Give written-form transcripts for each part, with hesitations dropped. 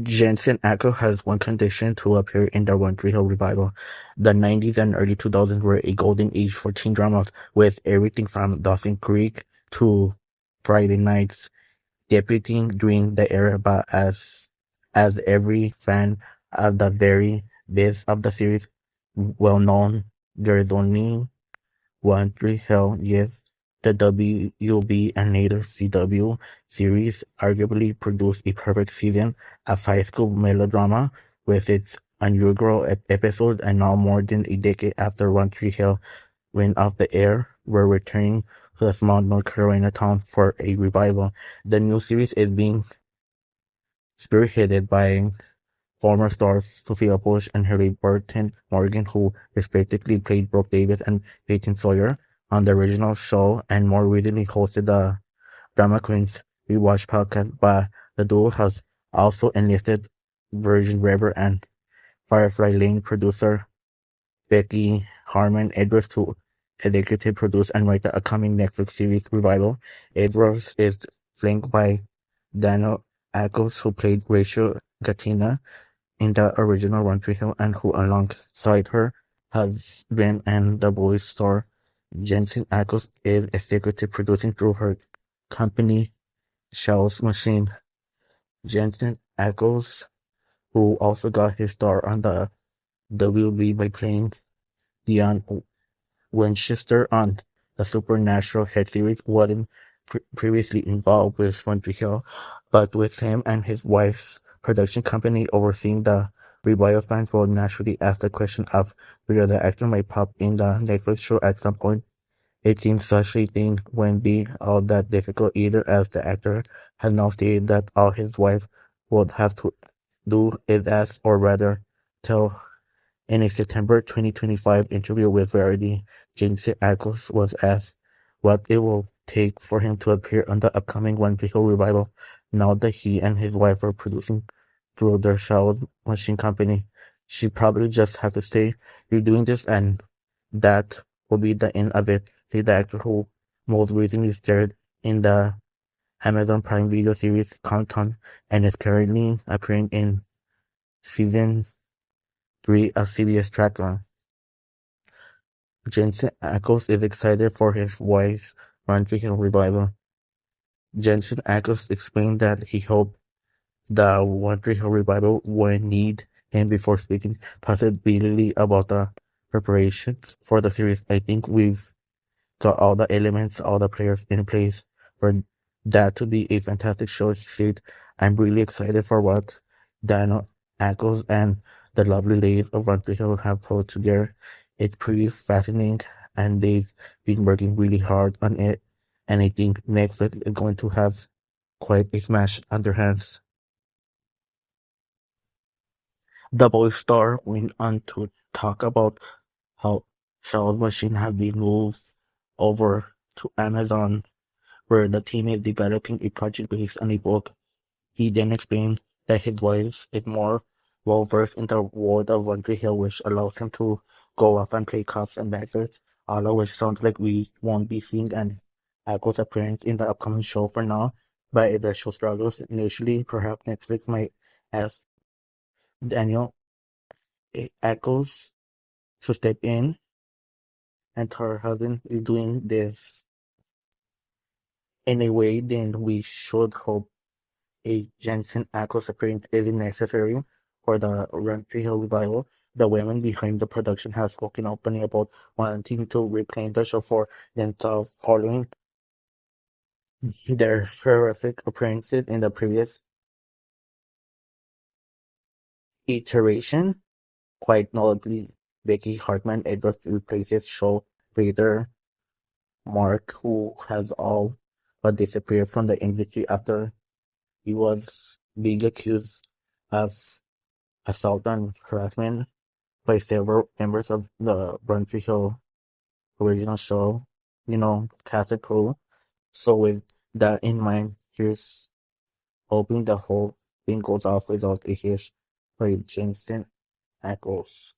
Jensen Ackles has one condition to appear in the One Tree Hill revival. The 90s and early 2000s were a golden age for teen dramas, with everything from Dawson's Creek to Friday Nights debuting during the era, but as every fan of the very best of the series well known, there is only one Tree Hill. Yes, the WB and later CW series arguably produced a perfect season of high school melodrama with its inaugural episode, and now more than a decade after One Tree Hill went off the air, we're returning to the small North Carolina town for a revival. The new series is being spearheaded by former stars Sophia Bush and Harry Burton Morgan, who respectively played Brooke Davis and Peyton Sawyer on the original show, and more recently hosted the Drama Queens Rewatch podcast. But the duo has also enlisted Virgin River and Firefly Lane producer Becky Harmon Edwards to executive produce and write the upcoming Netflix series revival. Edwards is flanked by Daniel Ackles, who played Rachel Gatina in the original One Tree Hill, and who alongside her has been and The Boys star Jensen Ackles is executive producing through her company Shell's Machine. Jensen Ackles, who also got his start on the WB by playing Dion Winchester on the Supernatural hit series, wasn't previously involved with One Tree Hill, but with him and his wife's production company overseeing the revival, fans will naturally ask the question of whether the actor might pop in the Netflix show at some point. It seems such a thing wouldn't be all that difficult either, as the actor has now stated that all his wife would have to do is ask, or rather tell. In a September 2025 interview with Variety, Jensen Ackles was asked what it will take for him to appear on the upcoming One Tree Hill revival, now that he and his wife are producing through their Shell Machine company. She probably just have to say, "You're doing this," and that will be the end of it, said the actor, who most recently starred in the Amazon Prime Video series Compton and is currently appearing in season 3 of CBS Tracker. Jensen Ackles is excited for his wife's One Tree Hill revival. Jensen Ackles explained that he hoped the One Tree Hill revival would need him before speaking positively about the preparations for the series. "I think we've got all the elements, all the players in place for that to be a fantastic show," he said. "I'm really excited for what Daniel Ackles and the lovely ladies of One Tree Hill have put together. It's pretty fascinating, and they've been working really hard on it, and I think Netflix is going to have quite a smash on their hands." The Boy star went on to talk about how Shaw's Machine have been moved over to Amazon, where the team is developing a project based on a book. He then explained that his wife is more well-versed in the world of One Tree Hill, which allows him to go off and play cops and bad guys, all of which sounds like we won't be seeing an Ackles appearance in the upcoming show for now, but if the show struggles initially, perhaps Netflix might ask Daniel Ackles to step in, and her husband is doing this in a way, then we should hope a Jensen Ackles appearance isn't necessary for the One Tree Hill revival. The women behind the production have spoken openly about wanting to reclaim the show for themselves following their horrific appearances in the previous iteration. Quite notably, Becky Hartman Edwards replaces show creator Mark, who has all but disappeared from the industry after he was being accused of assault and harassment by several members of the One Tree Hill original show, cast and crew. So with that in mind, here's hoping the whole thing goes off without a hitch for Jensen Ackles.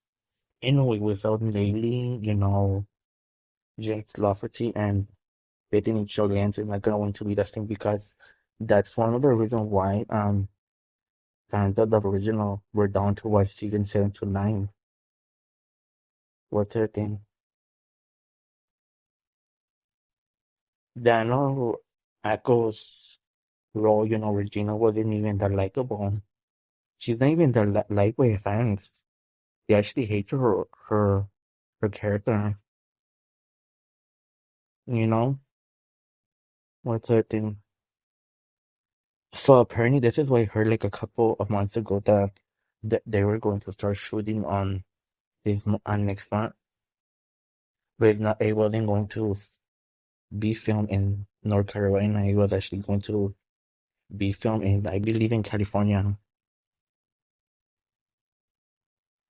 In a way, without Laylee, James Lafferty and Bethany Jones is not going to be the same, because that's one of the reasons why fans of the original were down to watch season 7 to 9. What's her thing? Daniel Ackles' role, Regina wasn't even that likable. She's not even that liked by fans. They actually hate her character. You know? What's her thing? So apparently this is why I heard like a couple of months ago that they were going to start shooting on on next month, but it wasn't going to be filmed in North Carolina. It was actually going to be filmed in, I believe, in California.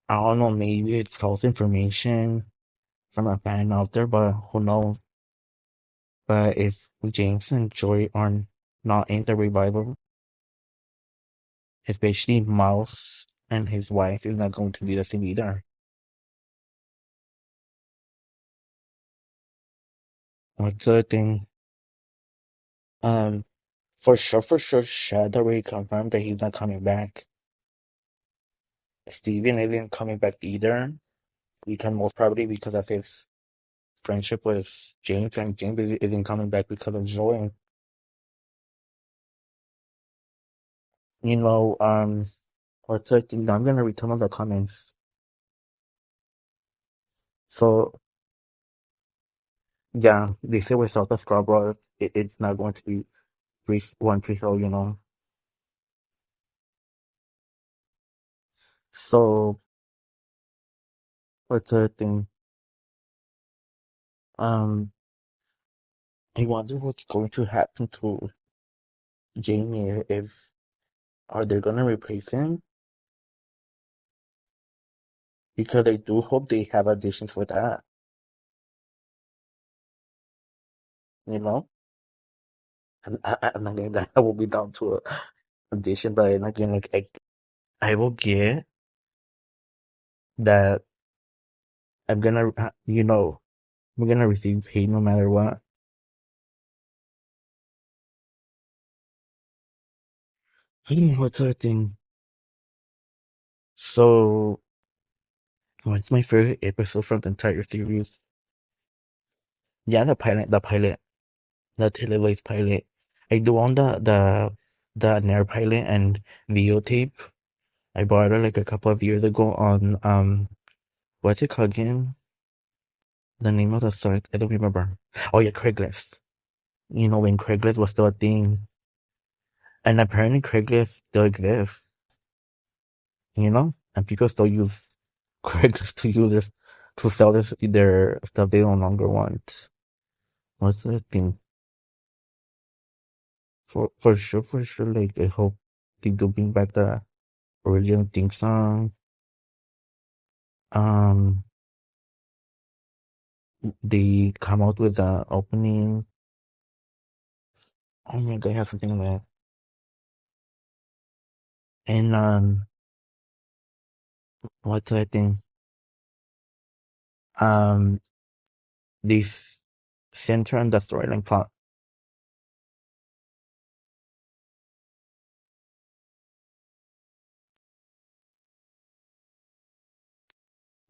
I don't know, maybe it's false information from a fan out there, but who knows? But if James and Joy are not in the revival, especially Mouse and his wife is not going to be the same either. What's the thing? Um, for sure, Shad already confirmed that he's not coming back. Steven isn't coming back either. Because most probably because of his friendship with James, and James isn't coming back because of Joy. You know, what's the thing? I'm gonna read some of the comments. So yeah, they say without the Scarborough, it's not going to be one free throw. So what's the thing? Um, I wonder what's going to happen to Jamie if are they gonna replace him? Because I do hope they have additions for that. You know, I'm not gonna that I will be down to a addition, but I'm not gonna like I will get that I'm gonna I'm gonna receive paid no matter what. What's the thing? So what's my favorite episode from the entire series? Yeah, the televised pilot. I do own the Nair pilot and videotape. I bought it like a couple of years ago on what's it called again? The name of the site, I don't remember. Oh yeah, Craigslist. When Craigslist was still a thing. And apparently Craigslist still exists, and people still use Craigslist to sell their stuff they no longer want. What's the thing? For sure, like I hope they do bring back the original theme song. Um, they come out with the opening. Oh my god, I have something like that. And what's the thing? Um, they center on the storyline plot.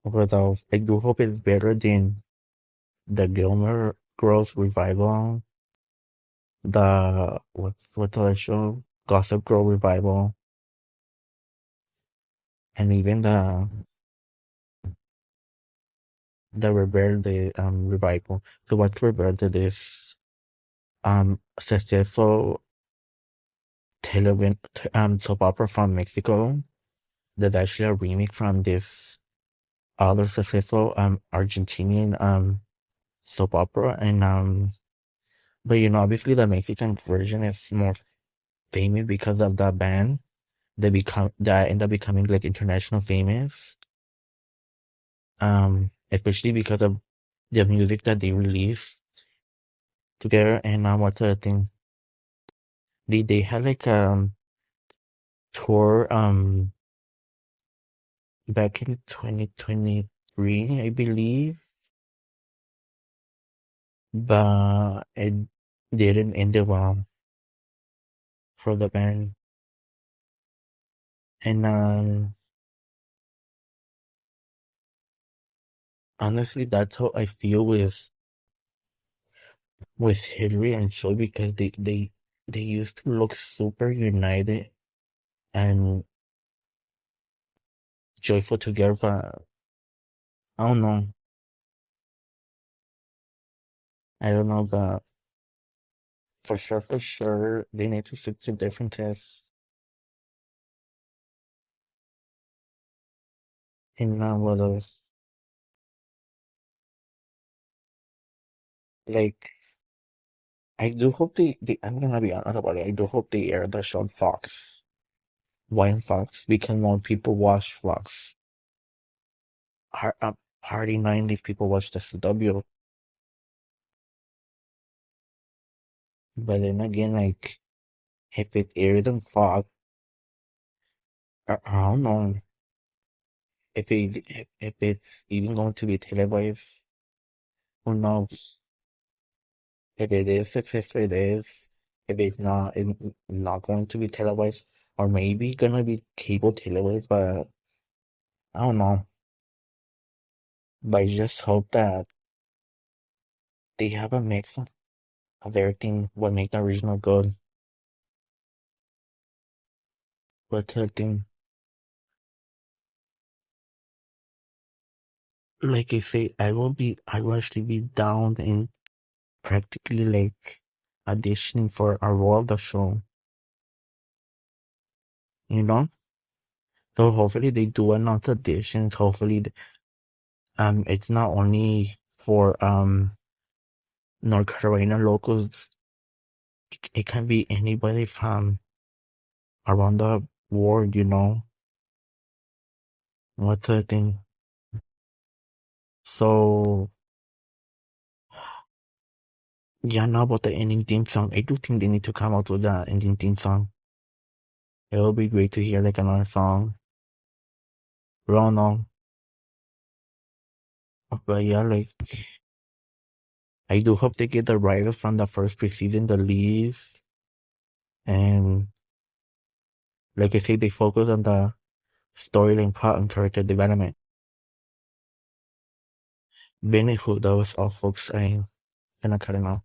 Although I do hope it's better than the Gilmore Girls revival, what's the other show? Gossip Girl revival, and even the Rebelde revival. So what's Rebelde is successful television soap opera from Mexico. That's actually a remake from this other successful Argentinian soap opera, and but obviously the Mexican version is more famous because of the band that end up becoming like international famous. Especially because of the music that they released together. And what's the other thing? They had like tour back in 2023, I believe, but it didn't end well for the band. And honestly, that's how I feel with Hillary and Joy because they used to look super united and joyful together. But I don't know. I don't know, but for sure, they need to fix the differences in whether like I do hope I'm gonna be honest about it. I do hope they air the show on Fox. Why on Fox? Because more people watch Fox. Hardy 90s people watch the CW. But then again, like, if it aired on Fox, I don't know if it's even going to be televised. Who knows? If it is successful, it is. If it's not going to be televised, or maybe gonna be cable televised. But I don't know. But I just hope that they have a mix of everything. What make the original good? What's the thing? Like I say, I will actually be down in practically like auditioning for a role of the show, you know? So hopefully they do announce auditions. Hopefully, it's not only for North Carolina locals. It can be anybody from around the world, you know? What's the thing? So yeah, now about the ending theme song. I do think they need to come out with the ending theme song. It would be great to hear like another song. Wrong on. But yeah, like I do hope they get the writer from the first preseason to leave. And like I say, they focus on the storyline plot and character development. Benny, who that was all folks. I'm gonna cut it now.